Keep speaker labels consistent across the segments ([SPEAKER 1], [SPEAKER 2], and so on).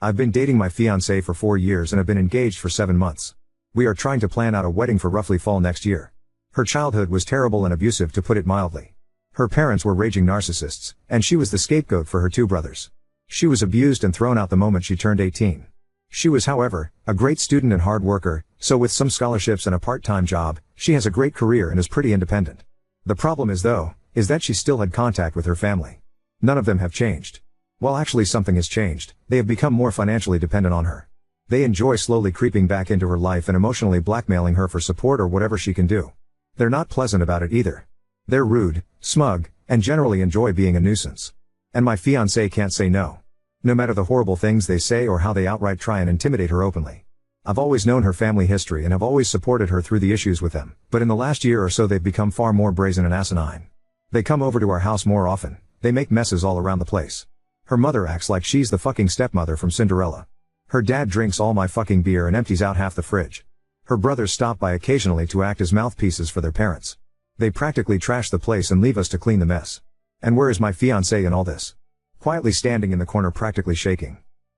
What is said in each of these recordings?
[SPEAKER 1] I've been dating my fiancée for 4 years and have been engaged for 7 months. We are trying to plan out a wedding for roughly fall next year. Her childhood was terrible and abusive, to put it mildly. Her parents were raging narcissists, and she was the scapegoat for her 2 brothers. She was abused and thrown out the moment she turned 18. She was, however, a great student and hard worker, so with some scholarships and a part-time job, she has a great career and is pretty independent. The problem is that she still had contact with her family. None of them have changed. Well, actually something has changed. They have become more financially dependent on her. They enjoy slowly creeping back into her life and emotionally blackmailing her for support or whatever she can do. They're not pleasant about it either. They're rude, smug, and generally enjoy being a nuisance. And my fiancé can't say no. No matter the horrible things they say or how they outright try and intimidate her openly. I've always known her family history and have always supported her through the issues with them, but in the last year or so they've become far more brazen and asinine. They come over to our house more often. They make messes all around the place. Her mother acts like she's the fucking stepmother from Cinderella. Her dad drinks all my fucking beer and empties out half the fridge. Her brothers stop by occasionally to act as mouthpieces for their parents. They practically trash the place and leave us to clean the mess. And where is my fiancé in all this? Quietly standing in the corner, practically shaking.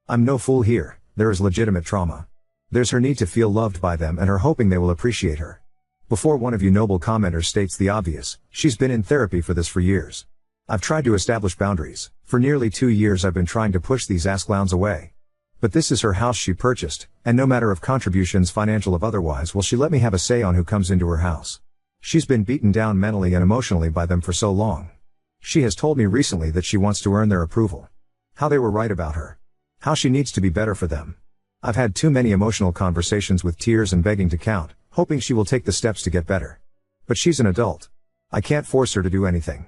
[SPEAKER 1] I'm no fool here. There is legitimate trauma. There's her need to feel loved by them and her hoping they will appreciate her. Before one of you noble commenters states the obvious, she's been in therapy for this for years. I've tried to establish boundaries. For nearly 2 years I've been trying to push these ass clowns away. But this is her house she purchased, and no matter of contributions, financial or otherwise, will she let me have a say on who comes into her house. She's been beaten down mentally and emotionally by them for so long. She has told me recently that she wants to earn their approval. How they were right about her. How she needs to be better for them. I've had too many emotional conversations with tears and begging to count, hoping she will take the steps to get better. But she's an adult. I can't force her to do anything.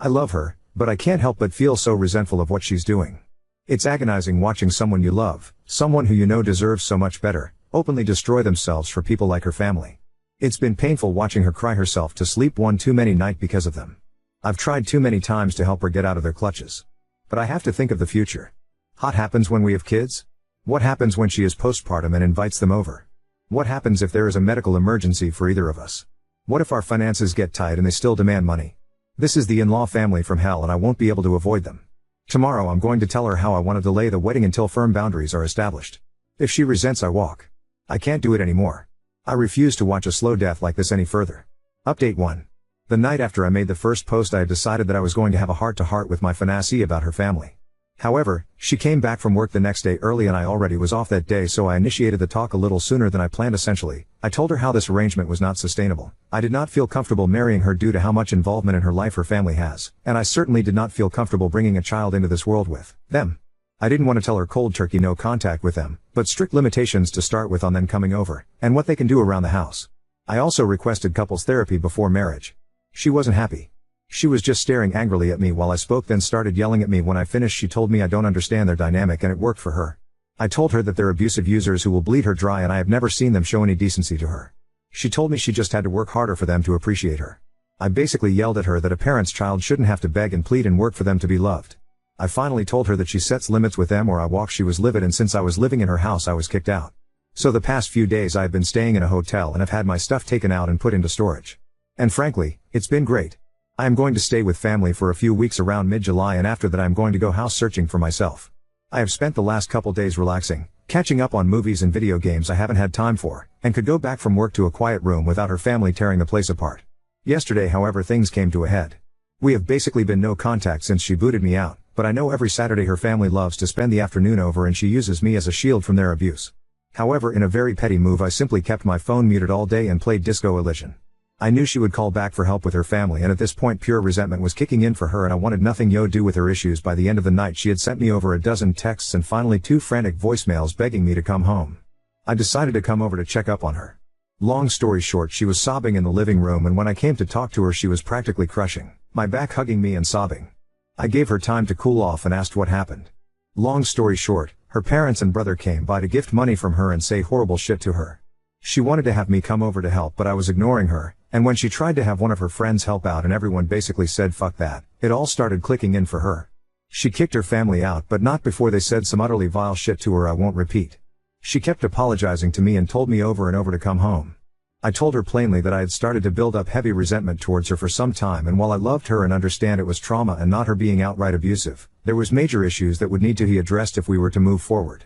[SPEAKER 1] I love her, but I can't help but feel so resentful of what she's doing. It's agonizing watching someone you love, someone who you know deserves so much better, openly destroy themselves for people like her family. It's been painful watching her cry herself to sleep one too many night because of them. I've tried too many times to help her get out of their clutches. But I have to think of the future. What happens when we have kids? What happens when she is postpartum and invites them over? What happens if there is a medical emergency for either of us? What if our finances get tight and they still demand money? This is the in-law family from hell and I won't be able to avoid them. Tomorrow I'm going to tell her how I want to delay the wedding until firm boundaries are established. If she resents, I walk. I can't do it anymore. I refuse to watch a slow death like this any further. Update 1. The night after I made the first post I had decided that I was going to have a heart-to-heart with my fiancée about her family. However, she came back from work the next day early and I already was off that day, so I initiated the talk a little sooner than I planned. Essentially, I told her how this arrangement was not sustainable. I did not feel comfortable marrying her due to how much involvement in her life her family has, and I certainly did not feel comfortable bringing a child into this world with them. I didn't want to tell her cold turkey no contact with them, but strict limitations to start with on them coming over, and what they can do around the house. I also requested couples therapy before marriage. She wasn't happy. She was just staring angrily at me while I spoke, then started yelling at me when I finished. She told me I don't understand their dynamic and it worked for her. I told her that they're abusive users who will bleed her dry and I have never seen them show any decency to her. She told me she just had to work harder for them to appreciate her. I basically yelled at her that a parent's child shouldn't have to beg and plead and work for them to be loved. I finally told her that she sets limits with them or I walk. She was livid, and since I was living in her house I was kicked out. So the past few days I have been staying in a hotel and have had my stuff taken out and put into storage. And frankly, it's been great. I am going to stay with family for a few weeks around mid-July, and after that I am going to go house searching for myself. I have spent the last couple days relaxing, catching up on movies and video games I haven't had time for, and could go back from work to a quiet room without her family tearing the place apart. Yesterday, however, things came to a head. We have basically been no contact since she booted me out, but I know every Saturday her family loves to spend the afternoon over and she uses me as a shield from their abuse. However, in a very petty move, I simply kept my phone muted all day and played Disco Elysian. I knew she would call back for help with her family, and at this point pure resentment was kicking in for her and I wanted nothing to do with her issues. By the end of the night she had sent me over a dozen texts and finally 2 frantic voicemails begging me to come home. I decided to come over to check up on her. Long story short, she was sobbing in the living room, and when I came to talk to her she was practically crushing my back, hugging me and sobbing. I gave her time to cool off and asked what happened. Long story short, her parents and brother came by to gift money from her and say horrible shit to her. She wanted to have me come over to help, but I was ignoring her, and when she tried to have one of her friends help out and everyone basically said fuck that, it all started clicking in for her. She kicked her family out, but not before they said some utterly vile shit to her I won't repeat. She kept apologizing to me and told me over and over to come home. I told her plainly that I had started to build up heavy resentment towards her for some time, and while I loved her and understand it was trauma and not her being outright abusive, there was major issues that would need to be addressed if we were to move forward.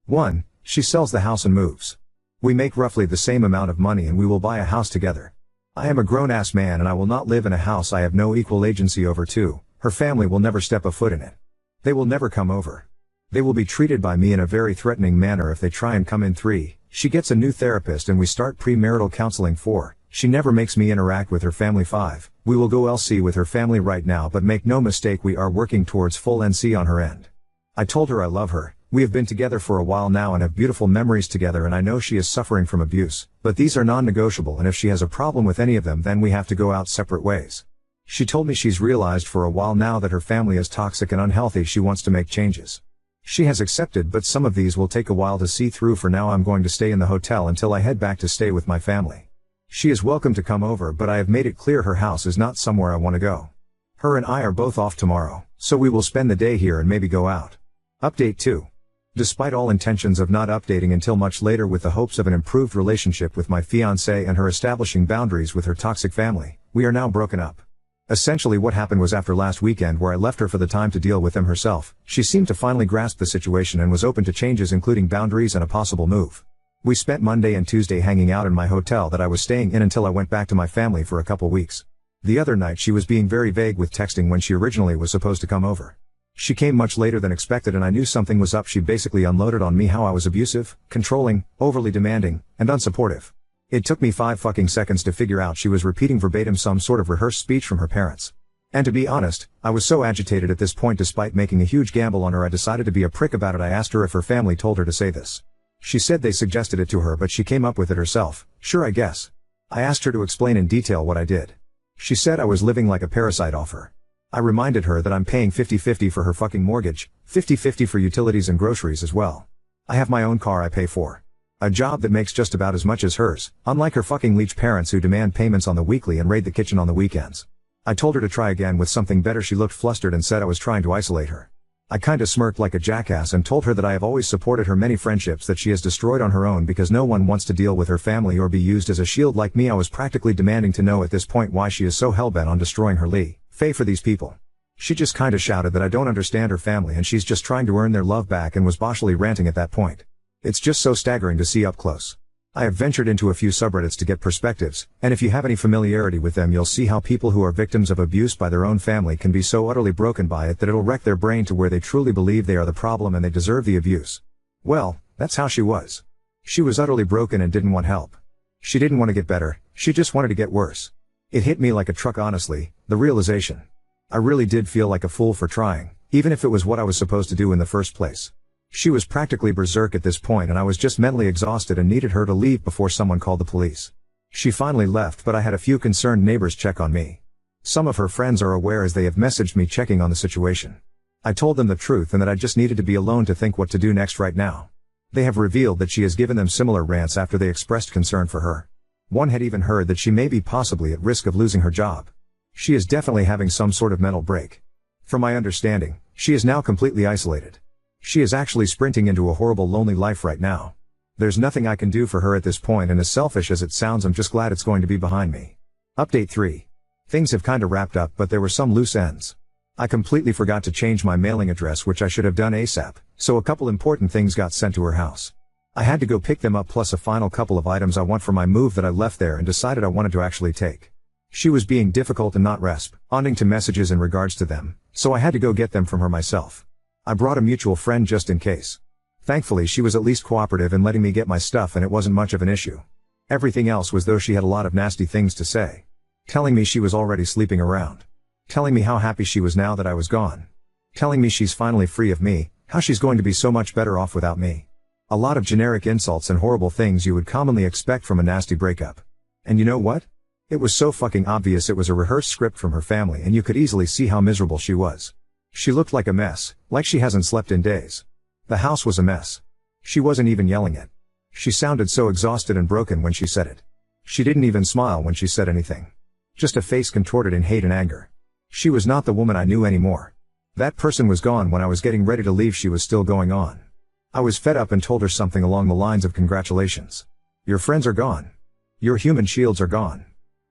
[SPEAKER 1] 1. She sells the house and moves. We make roughly the same amount of money and we will buy a house together. I am a grown-ass man and I will not live in a house I have no equal agency over. 2. Her family will never step a foot in it. They will never come over. They will be treated by me in a very threatening manner if they try and come in. 3. She gets a new therapist and we start premarital counseling. 4. She never makes me interact with her family. 5. We will go LC with her family right now, but make no mistake, we are working towards full NC on her end. I told her I love her. We have been together for a while now and have beautiful memories together, and I know she is suffering from abuse, but these are non-negotiable, and if she has a problem with any of them then we have to go out separate ways. She told me she's realized for a while now that her family is toxic and unhealthy. She wants to make changes. She has accepted, but some of these will take a while to see through. For now I'm going to stay in the hotel until I head back to stay with my family. She is welcome to come over, but I have made it clear her house is not somewhere I want to go. Her and I are both off tomorrow, so we will spend the day here and maybe go out. Update 2. Despite all intentions of not updating until much later with the hopes of an improved relationship with my fiancée and her establishing boundaries with her toxic family, we are now broken up. Essentially what happened was, after last weekend where I left her for the time to deal with them herself, she seemed to finally grasp the situation and was open to changes, including boundaries and a possible move. We spent Monday and Tuesday hanging out in my hotel that I was staying in until I went back to my family for a couple weeks. The other night she was being very vague with texting when she originally was supposed to come over. She came much later than expected and I knew something was up. She basically unloaded on me how I was abusive, controlling, overly demanding, and unsupportive. It took me 5 fucking seconds to figure out she was repeating verbatim some sort of rehearsed speech from her parents. And to be honest, I was so agitated at this point, despite making a huge gamble on her, I decided to be a prick about it. I asked her if her family told her to say this. She said they suggested it to her, but she came up with it herself. Sure, I guess. I asked her to explain in detail what I did. She said I was living like a parasite off her. I reminded her that I'm paying 50-50 for her fucking mortgage, 50-50 for utilities and groceries as well. I have my own car I pay for. A job that makes just about as much as hers, unlike her fucking leech parents who demand payments on the weekly and raid the kitchen on the weekends. I told her to try again with something better. She looked flustered and said I was trying to isolate her. I kinda smirked like a jackass and told her that I have always supported her many friendships that she has destroyed on her own because no one wants to deal with her family or be used as a shield like me. I was practically demanding to know at this point why she is so hellbent on destroying her Faye for these people. She just kinda shouted that I don't understand her family and she's just trying to earn their love back, and was boshly ranting at that point. It's just so staggering to see up close. I have ventured into a few subreddits to get perspectives, and if you have any familiarity with them you'll see how people who are victims of abuse by their own family can be so utterly broken by it that it'll wreck their brain to where they truly believe they are the problem and they deserve the abuse. Well, that's how she was. She was utterly broken and didn't want help. She didn't want to get better, she just wanted to get worse. It hit me like a truck, honestly, the realization. I really did feel like a fool for trying, even if it was what I was supposed to do in the first place. She was practically berserk at this point and I was just mentally exhausted and needed her to leave before someone called the police. She finally left, but I had a few concerned neighbors check on me. Some of her friends are aware as they have messaged me checking on the situation. I told them the truth and that I just needed to be alone to think what to do next right now. They have revealed that she has given them similar rants after they expressed concern for her. One had even heard that she may be possibly at risk of losing her job. She is definitely having some sort of mental break. From my understanding, she is now completely isolated. She is actually sprinting into a horrible lonely life right now. There's nothing I can do for her at this point, and as selfish as it sounds, I'm just glad it's going to be behind me. Update 3. Things have kinda wrapped up, but there were some loose ends. I completely forgot to change my mailing address, which I should have done ASAP, so a couple important things got sent to her house. I had to go pick them up, plus a final couple of items I want for my move that I left there and decided I wanted to actually take. She was being difficult and not responding to messages in regards to them, so I had to go get them from her myself. I brought a mutual friend just in case. Thankfully she was at least cooperative in letting me get my stuff and it wasn't much of an issue. Everything else was, though, she had a lot of nasty things to say. Telling me she was already sleeping around. Telling me how happy she was now that I was gone. Telling me she's finally free of me, how she's going to be so much better off without me. A lot of generic insults and horrible things you would commonly expect from a nasty breakup. And you know what? It was so fucking obvious it was a rehearsed script from her family, and you could easily see how miserable she was. She looked like a mess, like she hasn't slept in days. The house was a mess. She wasn't even yelling it. She sounded so exhausted and broken when she said it. She didn't even smile when she said anything. Just a face contorted in hate and anger. She was not the woman I knew anymore. That person was gone when I was getting ready to leave. She was still going on. I was fed up and told her something along the lines of, "Congratulations. Your friends are gone. Your human shields are gone.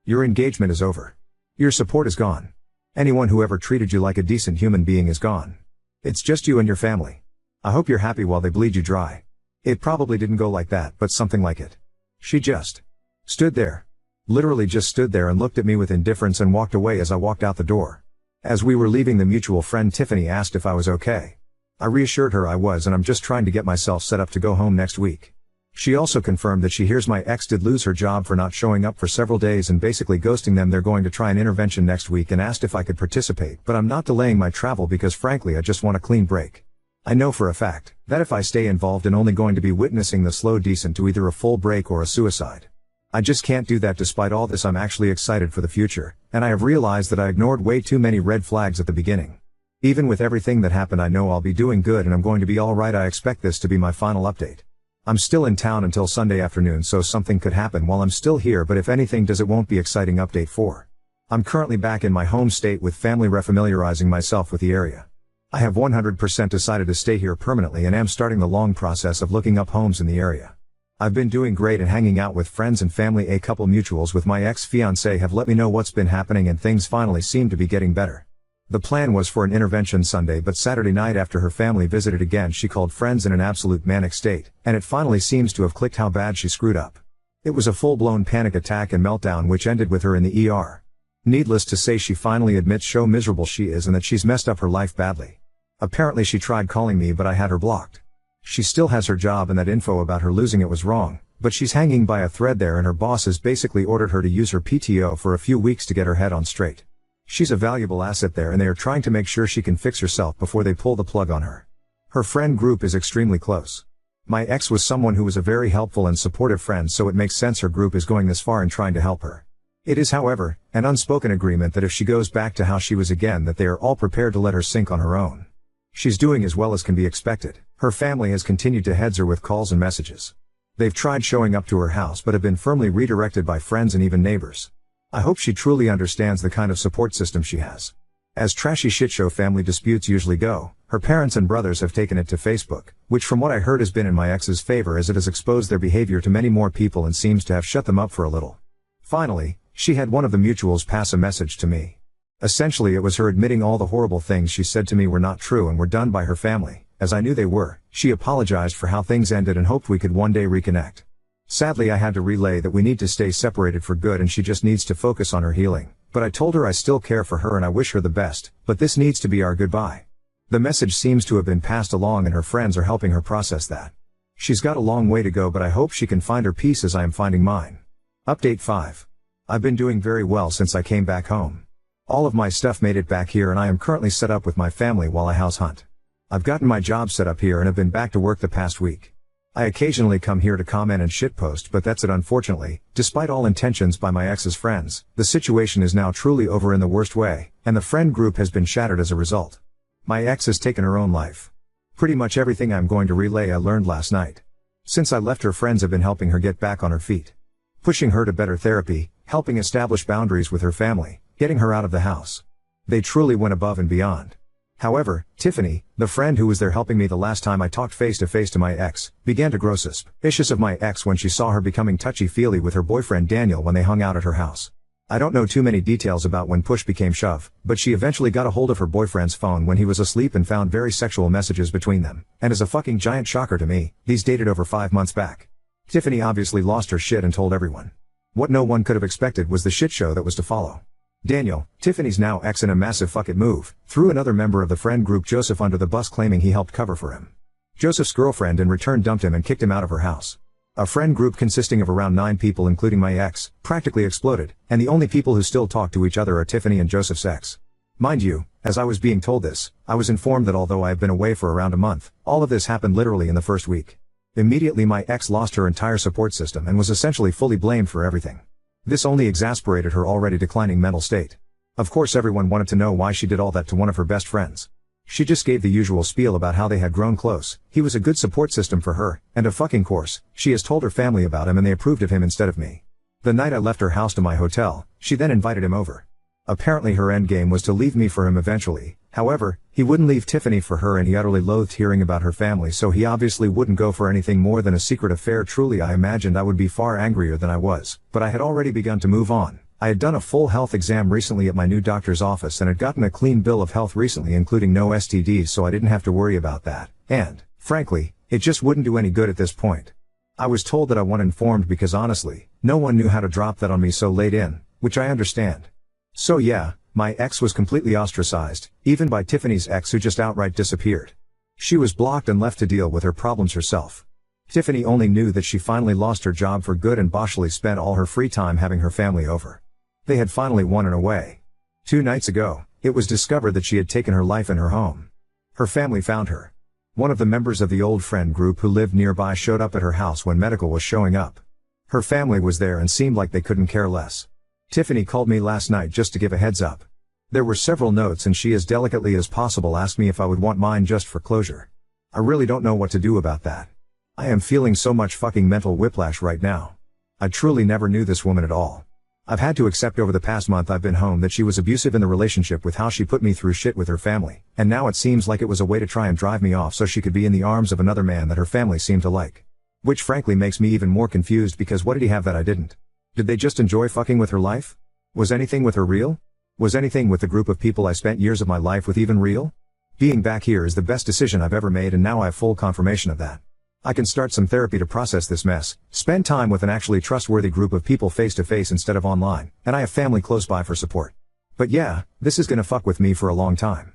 [SPEAKER 1] Your engagement is over. Your support is gone. Anyone who ever treated you like a decent human being is gone. It's just you and your family. I hope you're happy while they bleed you dry. It probably didn't go like that, but something like it. She just stood there. Literally just stood there and looked at me with indifference and walked away as I walked out the door. As we were leaving, the mutual friend Tiffany asked if I was okay. I reassured her I was, and I'm just trying to get myself set up to go home next week. She also confirmed that she hears my ex did lose her job for not showing up for several days and basically ghosting them. They're going to try an intervention next week and asked if I could participate, but I'm not delaying my travel because frankly I just want a clean break. I know for a fact that if I stay involved and only going to be witnessing the slow descent to either a full break or a suicide. I just can't do that. Despite all this, I'm actually excited for the future, and I have realized that I ignored way too many red flags at the beginning. Even with everything that happened, I know I'll be doing good and I'm going to be alright. I expect this to be my final update. I'm still in town until Sunday afternoon, so something could happen while I'm still here, but if anything does, it won't be exciting. Update 4. I'm currently back in my home state with family, refamiliarizing myself with the area. I have 100% decided to stay here permanently and am starting the long process of looking up homes in the area. I've been doing great and hanging out with friends and family. A couple mutuals with my ex-fiancée have let me know what's been happening and things finally seem to be getting better. The plan was for an intervention Sunday, but Saturday night after her family visited again, she called friends in an absolute manic state, and it finally seems to have clicked how bad she screwed up. It was a full-blown panic attack and meltdown which ended with her in the ER. Needless to say, she finally admits how miserable she is and that she's messed up her life badly. Apparently she tried calling me, but I had her blocked. She still has her job and that info about her losing it was wrong, but she's hanging by a thread there, and her boss has basically ordered her to use her PTO for a few weeks to get her head on straight. She's a valuable asset there and they are trying to make sure she can fix herself before they pull the plug on her. Her friend group is extremely close. My ex was someone who was a very helpful and supportive friend, so it makes sense her group is going this far in trying to help her. It is, however, an unspoken agreement that if she goes back to how she was again, that they are all prepared to let her sink on her own. She's doing as well as can be expected. Her family has continued to heads her with calls and messages. They've tried showing up to her house but have been firmly redirected by friends and even neighbors. I hope she truly understands the kind of support system she has. As trashy shitshow family disputes usually go, her parents and brothers have taken it to Facebook, which from what I heard has been in my ex's favor as it has exposed their behavior to many more people and seems to have shut them up for a little. Finally, she had one of the mutuals pass a message to me. Essentially it was her admitting all the horrible things she said to me were not true and were done by her family, as I knew they were. She apologized for how things ended and hoped we could one day reconnect. Sadly I had to relay that we need to stay separated for good and she just needs to focus on her healing, but I told her I still care for her and I wish her the best, but this needs to be our goodbye. The message seems to have been passed along and her friends are helping her process that. She's got a long way to go, but I hope she can find her peace as I am finding mine. Update 5. I've been doing very well since I came back home. All of my stuff made it back here and I am currently set up with my family while I house hunt. I've gotten my job set up here and have been back to work the past week. I occasionally come here to comment and shitpost, but that's it. Unfortunately, despite all intentions by my ex's friends, the situation is now truly over in the worst way, and the friend group has been shattered as a result. My ex has taken her own life. Pretty much everything I'm going to relay I learned last night. Since I left, her friends have been helping her get back on her feet. Pushing her to better therapy, helping establish boundaries with her family, getting her out of the house. They truly went above and beyond. However, Tiffany, the friend who was there helping me the last time I talked face to face to my ex, began to grow suspicious of my ex when she saw her becoming touchy-feely with her boyfriend Daniel when they hung out at her house. I don't know too many details about when push became shove, but she eventually got a hold of her boyfriend's phone when he was asleep and found very sexual messages between them, and as a fucking giant shocker to me, these dated over 5 months back. Tiffany obviously lost her shit and told everyone. What no one could have expected was the shit show that was to follow. Daniel, Tiffany's now ex, in a massive fuck it move, threw another member of the friend group, Joseph, under the bus, claiming he helped cover for him. Joseph's girlfriend in return dumped him and kicked him out of her house. A friend group consisting of around 9 people including my ex, practically exploded, and the only people who still talk to each other are Tiffany and Joseph's ex. Mind you, as I was being told this, I was informed that although I have been away for around a month, all of this happened literally in the first week. Immediately my ex lost her entire support system and was essentially fully blamed for everything. This only exasperated her already declining mental state. Of course everyone wanted to know why she did all that to one of her best friends. She just gave the usual spiel about how they had grown close, he was a good support system for her, and of fucking course, she has told her family about him and they approved of him instead of me. The night I left her house to my hotel, she then invited him over. Apparently her endgame was to leave me for him eventually. However, he wouldn't leave Tiffany for her and he utterly loathed hearing about her family, so he obviously wouldn't go for anything more than a secret affair. Truly I imagined I would be far angrier than I was, but I had already begun to move on. I had done a full health exam recently at my new doctor's office and had gotten a clean bill of health recently including no STDs, so I didn't have to worry about that. And, frankly, It just wouldn't do any good at this point. I was told that I wasn't informed because honestly, no one knew how to drop that on me so late in, which I understand. So yeah, my ex was completely ostracized, even by Tiffany's ex who just outright disappeared. She was blocked and left to deal with her problems herself. Tiffany only knew that she finally lost her job for good and boshly spent all her free time having her family over. They had finally won in a way. 2 nights ago, it was discovered that she had taken her life in her home. Her family found her. One of the members of the old friend group who lived nearby showed up at her house when medical was showing up. Her family was there and seemed like they couldn't care less. Tiffany called me last night just to give a heads up. There were several notes and she as delicately as possible asked me if I would want mine just for closure. I really don't know what to do about that. I am feeling so much fucking mental whiplash right now. I truly never knew this woman at all. I've had to accept over the past month I've been home that she was abusive in the relationship with how she put me through shit with her family, and now it seems like it was a way to try and drive me off so she could be in the arms of another man that her family seemed to like. Which frankly makes me even more confused because what did he have that I didn't? Did they just enjoy fucking with her life? Was anything with her real? Was anything with the group of people I spent years of my life with even real? Being back here is the best decision I've ever made and now I have full confirmation of that. I can start some therapy to process this mess, spend time with an actually trustworthy group of people face to face instead of online, and I have family close by for support. But yeah, this is gonna fuck with me for a long time.